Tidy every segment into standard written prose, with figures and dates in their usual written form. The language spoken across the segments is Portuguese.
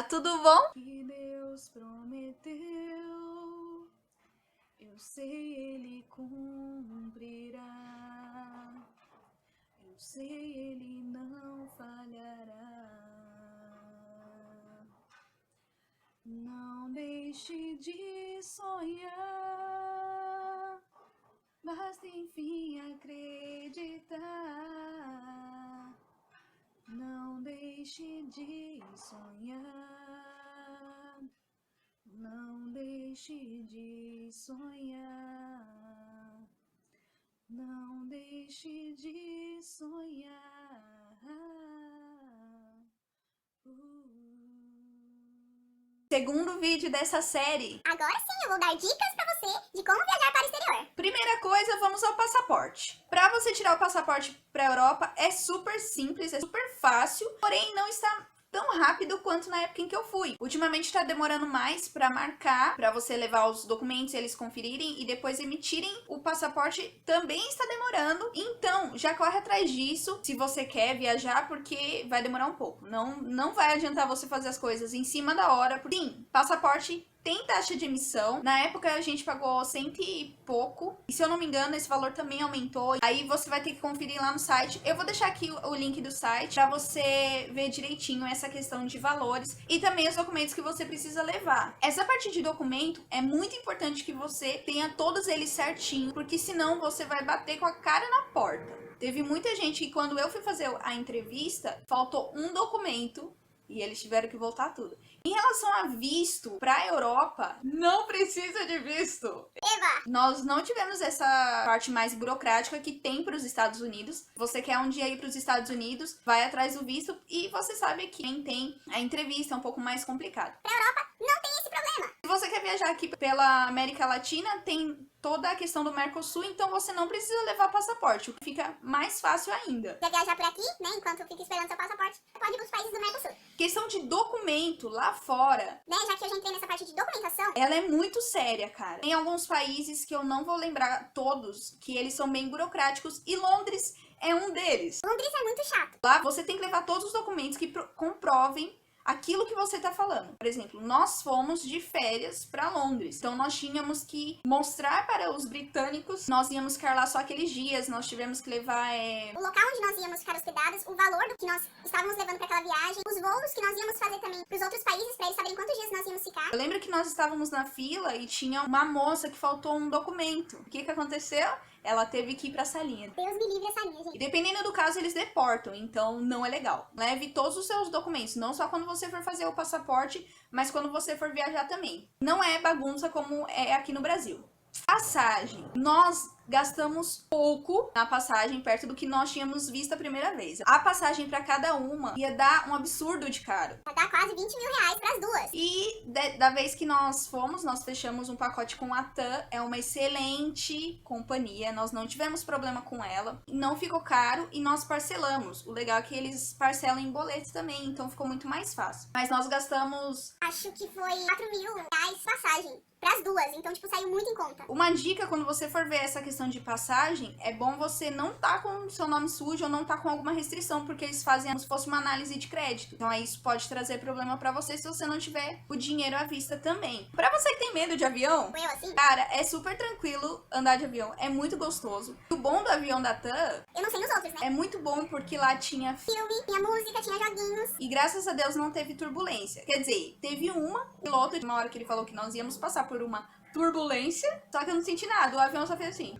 tudo bom? Que Deus prometeu, eu sei Ele cumprirá, eu sei Ele não falhará. Não deixe de sonhar, basta enfim acreditar. Não deixe de sonhar, não deixe de sonhar, não deixe de sonhar. Segundo vídeo dessa série. Agora sim, eu vou dar dicas pra você de como viajar para o exterior. Primeira coisa, vamos ao passaporte. Para você tirar o passaporte para a Europa é super simples, é super fácil, porém não está tão rápido quanto na época em que eu fui. Ultimamente está demorando mais para marcar, para você levar os documentos, eles conferirem e depois emitirem o passaporte, também está demorando. Então, já corre atrás disso se você quer viajar, porque vai demorar um pouco. Não vai adiantar você fazer as coisas em cima da hora. Sim, passaporte tem taxa de emissão. Na época a gente pagou 100 e pouco. E se eu não me engano, esse valor também aumentou. Aí você vai ter que conferir lá no site. Eu vou deixar aqui o link do site para você ver direitinho essa questão de valores e também os documentos que você precisa levar. Essa parte de documento é muito importante que você tenha todos eles certinho, porque senão você vai bater com a cara na porta. Teve muita gente que quando eu fui fazer a entrevista, faltou um documento e eles tiveram que voltar tudo. Em relação a visto para a Europa, não precisa de visto. Eva! Nós não tivemos essa parte mais burocrática que tem para os Estados Unidos. Você quer um dia ir para os Estados Unidos, vai atrás do visto e você sabe que quem tem a entrevista é um pouco mais complicado. Para a Europa não tem esse problema. Se você quer viajar aqui pela América Latina, tem toda a questão do Mercosul, então você não precisa levar passaporte, o que fica mais fácil ainda. Quer viajar por aqui, né? Enquanto fica esperando seu passaporte, pode ir para os países do Mercosul. Questão de documento lá fora, Né? Já que eu já entrei nessa parte de documentação, ela é muito séria, cara. Tem alguns países que eu não vou lembrar todos, que eles são bem burocráticos, e Londres é um deles. Londres é muito chato. Lá você tem que levar todos os documentos que comprovem aquilo que você tá falando. Por exemplo, nós fomos de férias para Londres. Então nós tínhamos que mostrar para os britânicos, nós íamos ficar lá só aqueles dias, nós tivemos que levar O local onde nós íamos ficar hospedados, o valor do que nós estávamos levando para aquela viagem, os voos que nós íamos fazer também para os outros países, para eles saberem quantos dias nós íamos ficar. Eu lembro que nós estávamos na fila e tinha uma moça que faltou um documento. O que aconteceu? Ela teve que ir pra salinha. Deus me livre essa linha, E gente. dependendo do caso, eles deportam, então não é legal. Leve todos os seus documentos, não só quando você for fazer o passaporte, mas quando você for viajar também. Não é bagunça como é aqui no Brasil. Passagem. Nós gastamos pouco na passagem, perto do que nós tínhamos visto a primeira vez. A passagem para cada uma ia dar um absurdo de caro. Vai dar quase 20 mil reais para as duas. E da vez que nós fomos, nós fechamos um pacote com a TAM, é uma excelente companhia, nós não tivemos problema com ela, não ficou caro e nós parcelamos. O legal é que eles parcelam em boletos também, então ficou muito mais fácil. Mas nós gastamos... Acho que foi 4 mil reais passagem para as duas, então tipo, saiu muito em conta. Uma dica quando você for ver essa questão de passagem, é bom você não tá com seu nome sujo ou não tá com alguma restrição, porque eles fazem como se fosse uma análise de crédito. Então aí isso pode trazer problema pra você se você não tiver o dinheiro à vista também. Pra você que tem medo de avião, Foi eu assim? cara, é super tranquilo andar de avião, é muito gostoso. O bom do avião da TAM Eu não sei nos outros, né? é muito bom porque lá tinha Filme, tinha música, tinha joguinhos. e graças a Deus não teve turbulência. Quer dizer, teve uma piloto, de uma hora que ele falou que nós íamos passar por uma turbulência, só que eu não senti nada, o avião só fez assim.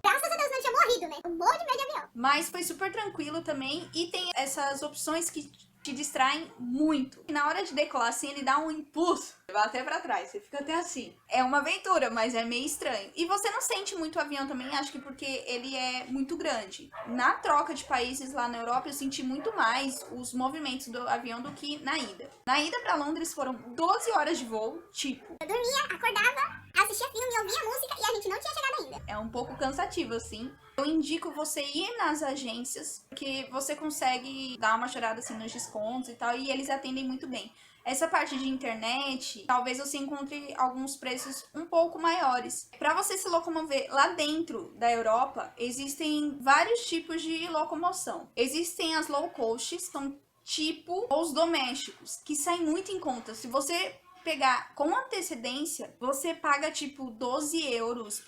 Graças a Deus não tinha morrido, né? Eu morro de medo de avião. Mas foi super tranquilo também e tem essas opções que te distraem muito. E na hora de decolar, assim, ele dá um impulso, vai até pra trás, você fica até assim. É uma aventura, mas é meio estranho. E você não sente muito o avião também, acho que porque ele é muito grande. Na troca de países lá na Europa, eu senti muito mais os movimentos do avião do que na ida. Na ida pra Londres foram 12 horas de voo, tipo. Eu dormia, acordava, assistia filme, ouvia música e a gente não tinha chegado ainda. É um pouco cansativo, assim. Eu indico você ir nas agências, porque você consegue dar uma chorada assim nos descontos e tal, e eles atendem muito bem. Essa parte de internet, talvez você encontre alguns preços um pouco maiores. Para você se locomover lá dentro da Europa, existem vários tipos de locomoção. Existem as low cost, são tipo voos domésticos, que saem muito em conta. Se você pegar com antecedência, você paga tipo 12 euros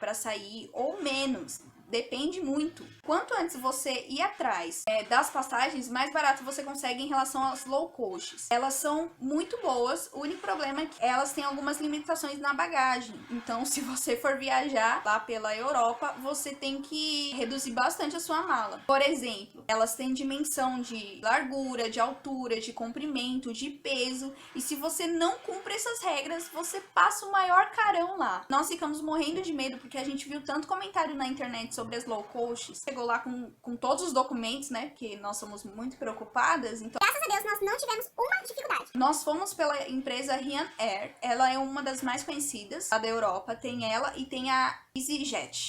pra sair ou menos. Depende muito. Quanto antes você ir atrás das passagens, mais barato você consegue em relação às low costs. Elas são muito boas, o único problema é que elas têm algumas limitações na bagagem. Então, se você for viajar lá pela Europa, você tem que reduzir bastante a sua mala. Por exemplo, elas têm dimensão de largura, de altura, de comprimento, de peso. E se você não cumpre essas regras, você passa o maior carão lá. Nós ficamos morrendo de medo porque a gente viu tanto comentário na internet sobre as low costs, chegou lá com todos os documentos, né, porque nós somos muito preocupadas, então Graças a Deus, nós não tivemos uma dificuldade. nós fomos pela empresa Ryanair, ela é uma das mais conhecidas, a da Europa, tem ela e tem a EasyJet.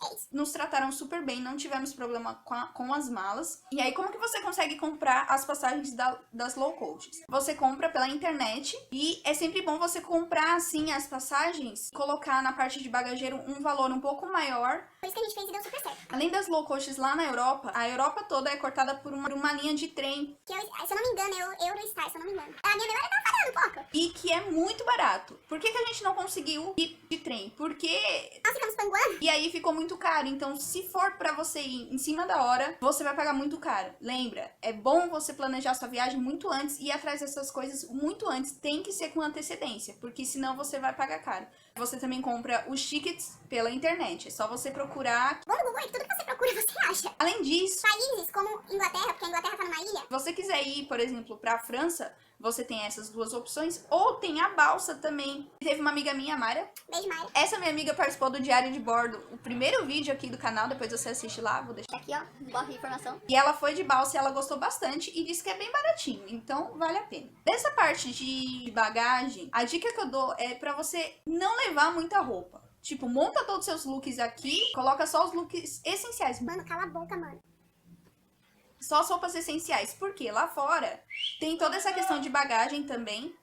É isso. Nos trataram super bem, não tivemos problema com as malas. E aí, como que você consegue comprar as passagens das low costs? Você compra pela internet e é sempre bom você comprar, assim, as passagens, colocar na parte de bagageiro um valor um pouco maior. Foi isso que a gente fez e deu super certo. Além das low costs lá na Europa, a Europa toda é cortada por uma linha de trem Que eu, se eu não me engano, é o Eurostar, se eu não me engano. A minha memória tá falhando um pouco. e que é muito barato. Por que a gente não conseguiu ir de trem? Porque Nós ficamos panguando. e aí ficou muito caro. Então, se for pra você ir em cima da hora, você vai pagar muito caro. Lembra, é bom você planejar sua viagem muito antes e ir atrás dessas coisas muito antes. Tem que ser com antecedência, porque senão você vai pagar caro. Você também compra os tickets pela internet. É só você procurar. Bom no Google, tudo que você procura, você acha. Além disso, Países como Inglaterra, porque a Inglaterra tá numa ilha. se você quiser ir, por exemplo, pra França, você tem essas duas opções. Ou tem a balsa também. Teve uma amiga minha, Mara. Beijo, Mari. Essa minha amiga participou do Diário de Bordo, o primeiro vídeo aqui do canal, depois você assiste lá, vou deixar. Tá aqui, ó, um bloco de informação. E ela foi de balsa e ela gostou bastante e disse que é bem baratinho, então vale a pena. Dessa parte de bagagem, a dica que eu dou é pra você não levar muita roupa. Tipo, monta todos os seus looks aqui, coloca só os looks essenciais. Mano, cala a boca, mano. Só as roupas essenciais, porque lá fora tem toda essa questão de bagagem também,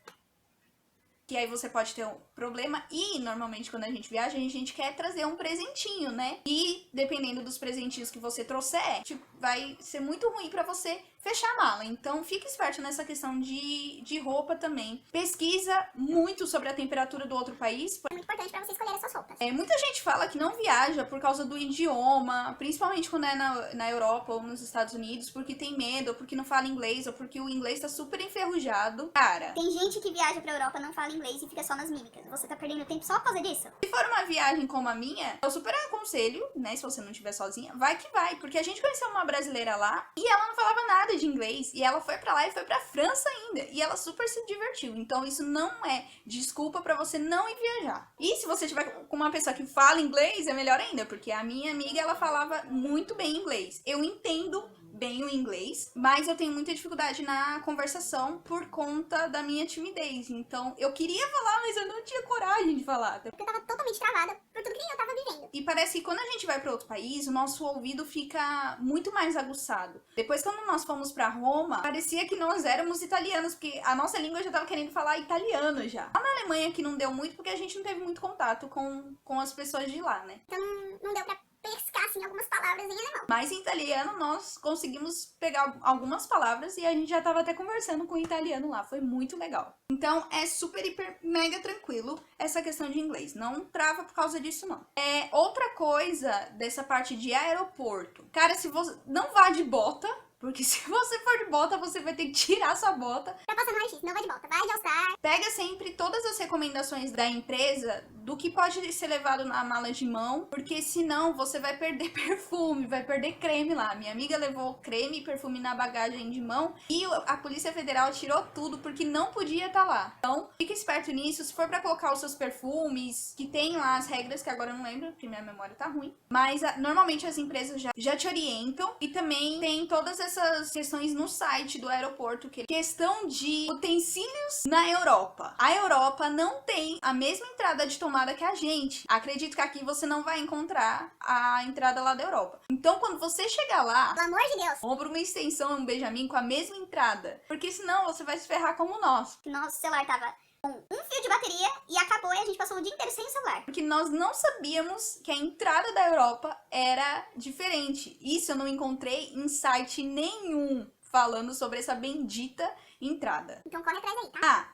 que aí você pode ter um problema. E normalmente quando a gente viaja, a gente quer trazer um presentinho, né? E dependendo dos presentinhos que você trouxer, tipo, vai ser muito ruim pra você fechar a mala. Então fique esperto nessa questão de roupa também. Pesquisa muito sobre a temperatura do outro país. É muito importante pra você escolher as suas roupas. Muita gente fala que não viaja por causa do idioma, principalmente quando é na Europa ou nos Estados Unidos, porque tem medo, ou porque não fala inglês, ou porque o inglês tá super enferrujado. Cara, Tem gente que viaja pra Europa, não fala inglês e fica só nas mímicas. Você tá perdendo tempo só por causa disso? se for uma viagem como a minha, eu super aconselho, né, se você não estiver sozinha, vai que vai, porque a gente conheceu uma brasileira lá e ela não falava nada de inglês, e ela foi pra lá e foi pra França ainda, e ela super se divertiu. Então isso não é desculpa pra você não ir viajar. E se você tiver com uma pessoa que fala inglês, é melhor ainda, porque a minha amiga, ela falava muito bem inglês. Eu entendo bem o inglês, mas eu tenho muita dificuldade na conversação por conta da minha timidez. Então, eu queria falar, mas eu não tinha coragem de falar. Porque eu tava totalmente travada por tudo que eu tava vivendo. E parece que quando a gente vai para outro país, o nosso ouvido fica muito mais aguçado. Depois, quando nós fomos para Roma, parecia que nós éramos italianos, porque a nossa língua já tava querendo falar italiano já. Lá na Alemanha que não deu muito, porque a gente não teve muito contato com as pessoas de lá, né? Então não deu pra pescar, assim, algumas palavras em alemão. Mas em italiano nós conseguimos pegar algumas palavras e a gente já tava até conversando com o italiano lá. Foi muito legal. Então é super, hiper, mega tranquilo essa questão de inglês. Não trava por causa disso, não. Outra coisa dessa parte de aeroporto. Cara, se você não vá de bota, porque se você for de bota, você vai ter que tirar sua bota. Pra passar no raio-x, não vai de volta, vai de All-Star. Pega sempre todas as recomendações da empresa do que pode ser levado na mala de mão, porque senão você vai perder perfume, vai perder creme lá. Minha amiga levou creme e perfume na bagagem de mão e a Polícia Federal tirou tudo porque não podia estar lá. Então, fique esperto nisso. Se for pra colocar os seus perfumes, que tem lá as regras, que agora eu não lembro, porque minha memória tá ruim, mas normalmente as empresas já te orientam, e também tem todas essas questões no site do aeroporto, que é questão de utensílios na Europa. A Europa não tem a mesma entrada de tomada que a gente. Acredito que aqui você não vai encontrar a entrada lá da Europa. Então, quando você chegar lá, Pelo amor de Deus. compra uma extensão e um Benjamin com a mesma entrada, porque senão você vai se ferrar como nós. Nosso celular tava com um fio de bateria e acabou e a gente passou o dia inteiro sem o celular. Porque nós não sabíamos que a entrada da Europa era diferente. Isso eu não encontrei em site nenhum. falando sobre essa bendita entrada. Então corre atrás aí, tá? Ah,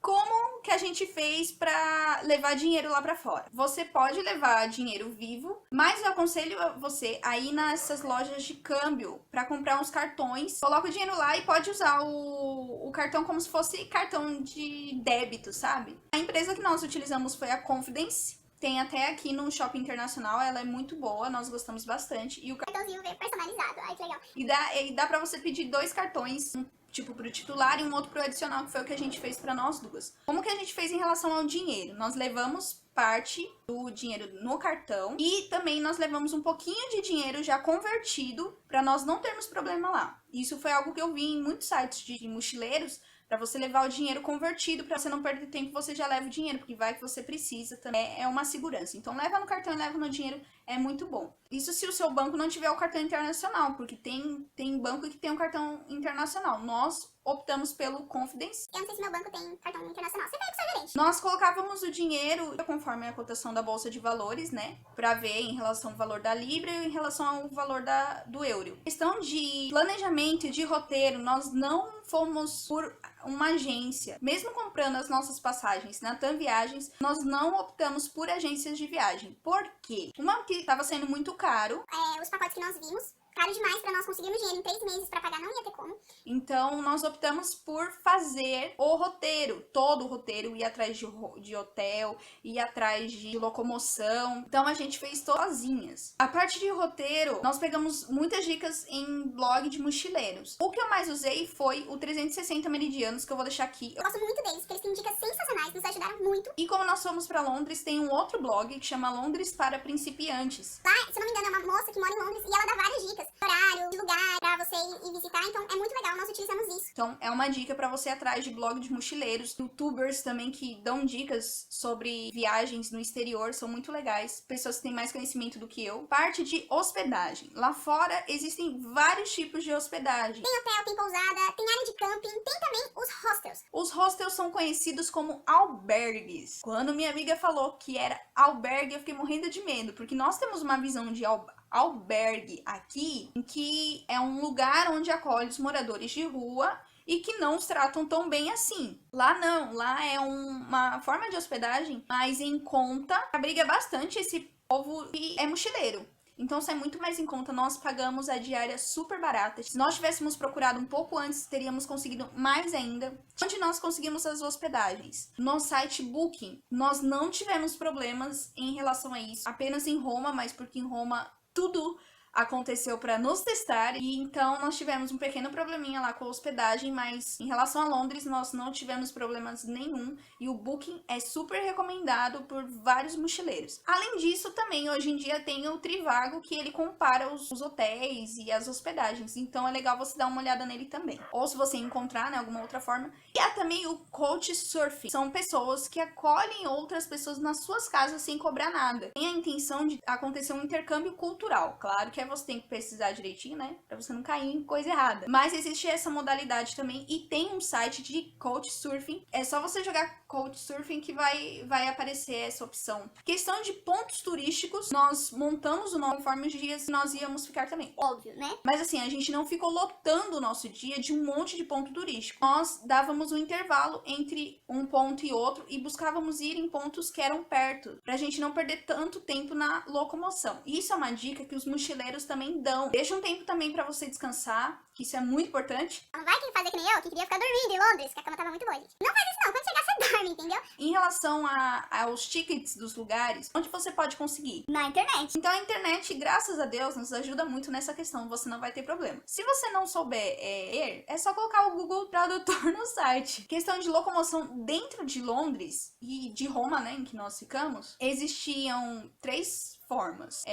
como que a gente fez pra levar dinheiro lá pra fora? Você pode levar dinheiro vivo, mas eu aconselho você a ir nessas lojas de câmbio pra comprar uns cartões. Coloca o dinheiro lá e pode usar o cartão como se fosse cartão de débito, sabe? A empresa que nós utilizamos foi a Confidence. Tem até aqui no Shopping Internacional, ela é muito boa, nós gostamos bastante. E o Cartãozinho veio personalizado, ai que legal. e dá pra você pedir 2 cartões, um tipo pro titular e um outro pro adicional, que foi o que a gente fez pra nós duas. Como que a gente fez em relação ao dinheiro? Nós levamos parte do dinheiro no cartão e também nós levamos um pouquinho de dinheiro já convertido pra nós não termos problema lá. Isso foi algo que eu vi em muitos sites de mochileiros, pra você levar o dinheiro convertido, pra você não perder tempo, você já leva o dinheiro, porque vai que você precisa também, é uma segurança. Então leva no cartão e leva no dinheiro, é muito bom. Isso se o seu banco não tiver o cartão internacional, porque tem banco que tem um cartão internacional. Nós optamos pelo Confidence. Eu não sei se meu banco tem cartão internacional. Você veio com o seu gerente. Nós colocávamos o dinheiro conforme a cotação da Bolsa de Valores, né? Pra ver em relação ao valor da Libra e em relação ao valor do euro. Questão de planejamento e de roteiro, nós não fomos por uma agência. Mesmo comprando as nossas passagens na TAM Viagens, nós não optamos por agências de viagem. Por quê? Uma que estava sendo muito caro. Os pacotes que nós vimos, caro demais pra nós conseguirmos dinheiro em 3 meses pra pagar, não ia ter como. Então, nós optamos por fazer o roteiro, todo o roteiro, ir atrás de hotel, ir atrás de locomoção. Então, a gente fez sozinhas. A parte de roteiro, nós pegamos muitas dicas em blog de mochileiros. O que eu mais usei foi o 360 Meridianos, que eu vou deixar aqui. Eu gosto muito deles, porque eles têm dicas sensacionais, nos ajudaram muito. E como nós fomos pra Londres, tem um outro blog que chama Londres para Principiantes. Lá, se eu não me engano, é uma moça que mora em Londres e ela dá várias dicas. Horário, de lugar pra você ir visitar, então é muito legal, nós utilizamos isso. Então, é uma dica pra você ir atrás de blog de mochileiros, youtubers também que dão dicas sobre viagens no exterior, são muito legais, pessoas que têm mais conhecimento do que eu. Parte de hospedagem. Lá fora existem vários tipos de hospedagem. Tem hotel, tem pousada, tem área de camping, tem também os hostels. Os hostels são conhecidos como albergues. Quando minha amiga falou que era albergue, eu fiquei morrendo de medo, porque nós temos uma visão de albergue aqui, em que é um lugar onde acolhe os moradores de rua e que não os tratam tão bem assim. Lá não, lá é uma forma de hospedagem mais em conta, abriga bastante esse povo que é mochileiro. Então, sai muito mais em conta, nós pagamos a diária super barata. Se nós tivéssemos procurado um pouco antes, teríamos conseguido mais ainda. Onde nós conseguimos as hospedagens? No site Booking, nós não tivemos problemas em relação a isso. Apenas em Roma, mas porque em Roma tudo aconteceu para nos testar, e então nós tivemos um pequeno probleminha lá com a hospedagem, mas em relação a Londres nós não tivemos problemas nenhum, e o Booking é super recomendado por vários mochileiros. Além disso, também hoje em dia tem o Trivago, que ele compara os hotéis e as hospedagens, então é legal você dar uma olhada nele também. Ou se você encontrar, né, alguma outra forma. E há também o Couchsurfing, são pessoas que acolhem outras pessoas nas suas casas sem cobrar nada. Tem a intenção de acontecer um intercâmbio cultural, claro que você tem que pesquisar direitinho, né? Pra você não cair em coisa errada. Mas existe essa modalidade também. E tem um site de Couchsurfing. É só você jogar Couchsurfing que vai aparecer essa opção. Questão de pontos turísticos. Nós montamos o nome conforme os dias que nós íamos ficar também. Óbvio, né? Mas assim, a gente não ficou lotando o nosso dia de um monte de ponto turístico. Nós dávamos um intervalo entre um ponto e outro e buscávamos ir em pontos que eram perto, pra gente não perder tanto tempo na locomoção. Isso é uma dica que os mochileiros também dão. Deixa um tempo também pra você descansar, que isso é muito importante. Não vai fazer que nem eu, que queria ficar dormindo em Londres, que a cama tava muito boa, gente. Não faz isso não, quando chegar você dorme, entendeu? Em relação aos tickets dos lugares, onde você pode conseguir? Na internet. Então a internet, graças a Deus, nos ajuda muito nessa questão, você não vai ter problema. Se você não souber é só colocar o Google Tradutor no site. Questão de locomoção dentro de Londres e de Roma, né, em que nós ficamos, existiam 3 formas.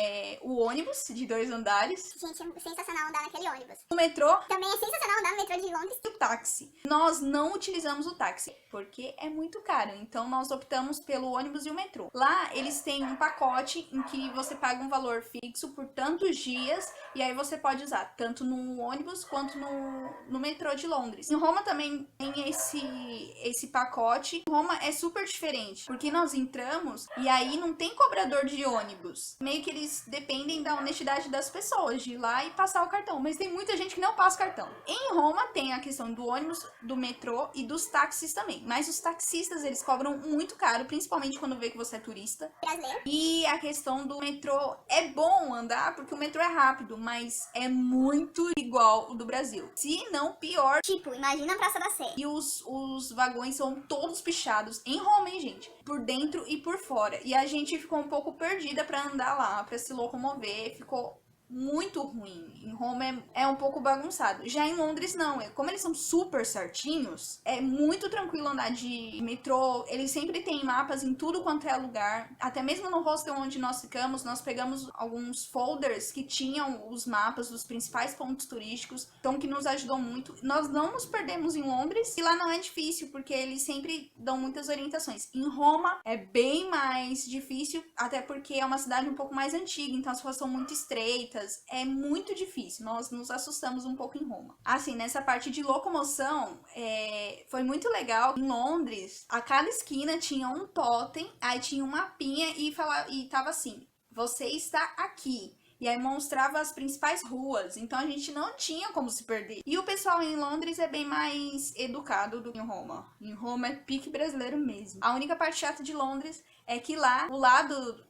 O ônibus, de 2 andares. Gente, é sensacional andar naquele ônibus. O metrô. Também é sensacional andar no metrô de Londres. E o táxi. Nós não utilizamos o táxi, porque é muito caro. Então, nós optamos pelo ônibus e o metrô. Lá, eles têm um pacote em que você paga um valor fixo por tantos dias, e aí você pode usar tanto no ônibus quanto no metrô de Londres. Em Roma também tem esse pacote. Roma é super diferente, porque nós entramos e aí não tem cobrador de ônibus. ônibus, meio que eles dependem da honestidade das pessoas, de ir lá e passar o cartão. Mas tem muita gente que não passa o cartão. Em Roma tem a questão do ônibus, do metrô e dos táxis também. Mas os taxistas, eles cobram muito caro, principalmente quando vê que você é turista. Brasileiro. E a questão do metrô, é bom andar porque o metrô é rápido, mas é muito igual o do Brasil. Se não pior. Tipo, imagina a Praça da Sé. E os vagões são todos pichados em Roma, hein, gente? Por dentro e por fora. E a gente ficou um pouco perdida pra andar lá, pra se locomover. Ficou muito ruim. Em Roma é um pouco bagunçado. Já em Londres, não. Como eles são super certinhos, é muito tranquilo andar de metrô. Eles sempre têm mapas em tudo quanto é lugar. Até mesmo no hostel onde nós ficamos, nós pegamos alguns folders que tinham os mapas dos principais pontos turísticos. Então, que nos ajudou muito. Nós não nos perdemos em Londres. E lá não é difícil, porque eles sempre dão muitas orientações. Em Roma, é bem mais difícil, até porque é uma cidade um pouco mais antiga. Então, as ruas são muito estreitas. É muito difícil, nós nos assustamos um pouco em Roma. Assim, nessa parte de locomoção, foi muito legal. Em Londres, a cada esquina tinha um totem, aí tinha um mapinha e tava assim, você está aqui. E aí mostrava as principais ruas, então a gente não tinha como se perder. E o pessoal em Londres é bem mais educado do que em Roma. Em Roma é pique brasileiro mesmo. A única parte chata de Londres é que lá, o lado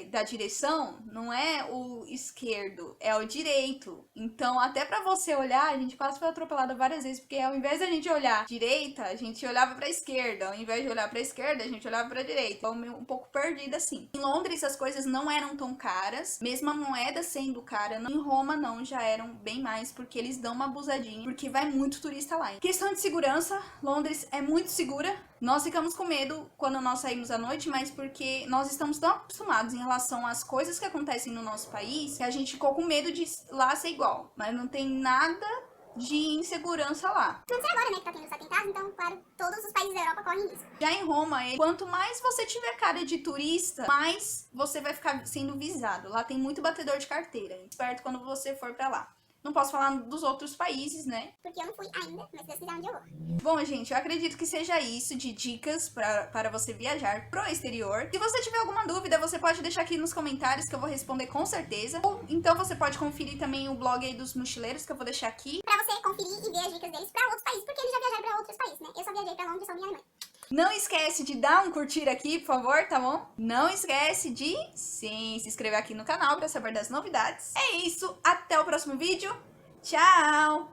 da direção não é o esquerdo, é o direito. Então, até pra você olhar, a gente quase foi atropelada várias vezes, porque ao invés da gente olhar direita, a gente olhava pra esquerda. Ao invés de olhar pra esquerda, a gente olhava pra direita. Então, um pouco perdida assim. Em Londres, as coisas não eram tão caras, mesmo a moeda sendo cara. Em Roma, não, já eram bem mais, porque eles dão uma abusadinha, porque vai muito turista lá. Em questão de segurança, Londres é muito segura. Nós ficamos com medo quando nós saímos à noite, mas porque nós estamos tão acostumados em relação às coisas que acontecem no nosso país, que a gente ficou com medo de lá ser igual. Mas não tem nada de insegurança lá. Não sei agora, né, que tá tendo os atentados, então, claro, todos os países da Europa correm risco. Já em Roma, quanto mais você tiver cara de turista, mais você vai ficar sendo visado. Lá tem muito batedor de carteira. Esperto quando você for pra lá. Não posso falar dos outros países, né? Porque eu não fui ainda, mas se Deus quiser, onde eu vou. Bom, gente, eu acredito que seja isso de dicas para você viajar pro exterior. Se você tiver alguma dúvida, você pode deixar aqui nos comentários que eu vou responder com certeza. Ou então você pode conferir também o blog aí dos mochileiros que eu vou deixar aqui. Pra você conferir e ver as dicas deles pra outros países, porque eles já viajaram pra outros países, né? Eu só viajei pra Londres, só minha Alemanha. Não esquece de dar um curtir aqui, por favor, tá bom? Não esquece de, sim, se inscrever aqui no canal pra saber das novidades. É isso, até o próximo vídeo. Tchau!